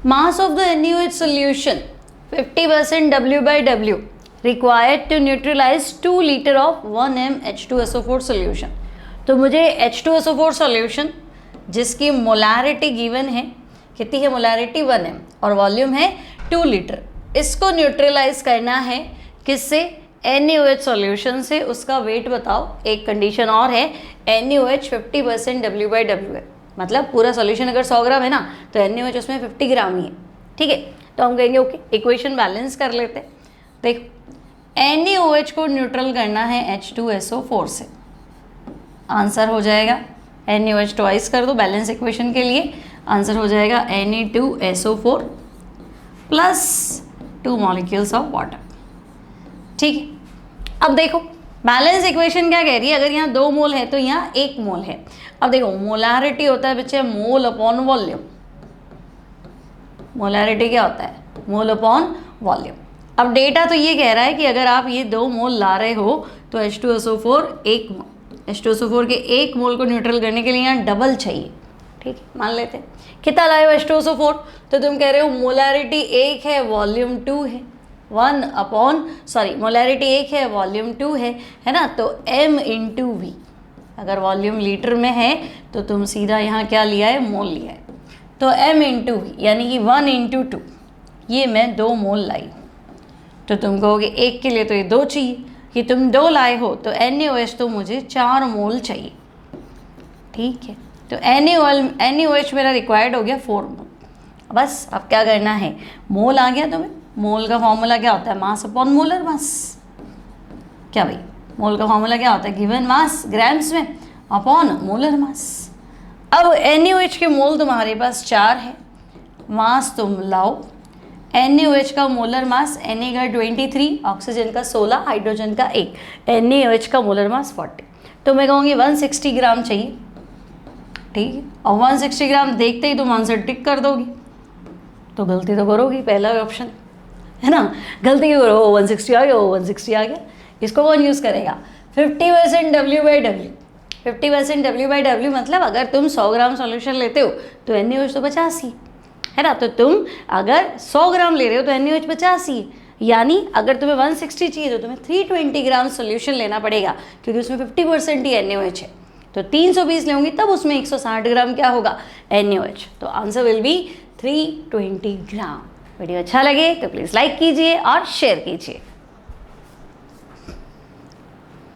Mass of the NaOH solution 50% W/W required to neutralize 2 liter of 1 m H2SO4 solution। तो मुझे H2SO4 solution जिसकी molarity given है, कितनी है मोलारिटी 1 m और वॉल्यूम है 2 लीटर, इसको न्यूट्रलाइज करना है किससे? NaOH सॉल्यूशन से। उसका वेट बताओ। एक कंडीशन और है, NaOH 50% W/W है, मतलब पूरा सॉल्यूशन अगर 100 ग्राम है ना तो NaOH उसमें 50 ग्राम ही है। ठीक है, तो हम कहेंगे ओके, इक्वेशन बैलेंस कर लेते हैं। देखो NaOH को न्यूट्रल करना है H2SO4 से, आंसर हो जाएगा NaOH ट्वाइस कर दो बैलेंस इक्वेशन के लिए, आंसर हो जाएगा Na2SO4 plus 2 molecules of water. ठीक है, अब देखो बैलेंस इक्वेशन क्या कह रही है, अगर यहाँ 2 मोल है तो यहाँ 1 मोल है। अब देखो मोलारिटी होता है बच्चे मोल अपॉन वॉल्यूम। मोलारिटी क्या होता है? Mole upon volume. अब डेटा तो ये कह रहा है कि अगर आप ये 2 मोल ला रहे हो तो H2SO4 1 मोल, H2SO4 के 1 मोल को न्यूट्रल करने के लिए यहाँ डबल चाहिए। ठीक है, मान लेते हैं कितना लाए हो H2SO4, तो तुम कह रहे हो मोलारिटी 1 है वॉल्यूम 2 है, मोलारिटी 1 है वॉल्यूम 2 है ना, तो m इंटू वी। अगर वॉल्यूम लीटर में है तो तुम सीधा यहाँ क्या लिया है? मोल लिया है, तो m इंटू वी यानी कि 1 इंटू 2, ये मैं 2 मोल लाई। तो तुम कहोगे 1 के लिए तो ये 2 चाहिए, कि तुम 2 लाए हो तो NaOH तो मुझे 4 मोल चाहिए। ठीक है, तो NaOH मेरा रिक्वायर्ड हो गया 4 मोल। बस अब क्या करना है, मोल आ गया तुम्हें। मोल का फॉर्मूला क्या होता है? Mass upon molar mass. क्या भाई, मोल का फॉर्मूला क्या होता है? गिवन मास ग्राम्स में अपॉन मोलर मास। अब NaOH के मोल तुम्हारे पास 4 है, मास तुम लाओ। NaOH का मोलर मास, Na का 23, ऑक्सीजन का 16, हाइड्रोजन का 1, NaOH का मोलर मास 40। तो मैं कहूँगी 160 ग्राम चाहिए। ठीक है, और 160 ग्राम देखते ही तुम आंसर टिक कर दोगी, तो गलती तो करोगी, पहला ऑप्शन है ना, गलती क्यों करो? 160 आ गया, 160 आ गया, इसको कौन यूज़ करेगा? 50% W/W। 50% W/W मतलब अगर तुम 100 ग्राम सॉल्यूशन लेते हो तो NaOH तो 85 है ना, तो तुम अगर 100 ग्राम ले रहे हो तो NaOH 85, यानी अगर तुम्हें 160 चाहिए तो तुम्हें 320 ग्राम सोल्यूशन लेना पड़ेगा, क्योंकि उसमें 50% ही NaOH है। तो 320 लेंगी तब उसमें 160 ग्राम क्या होगा? NaOH। तो answer will be 320 gram. Video अच्छा लगे तो प्लीज़ लाइक कीजिए और शेयर कीजिए।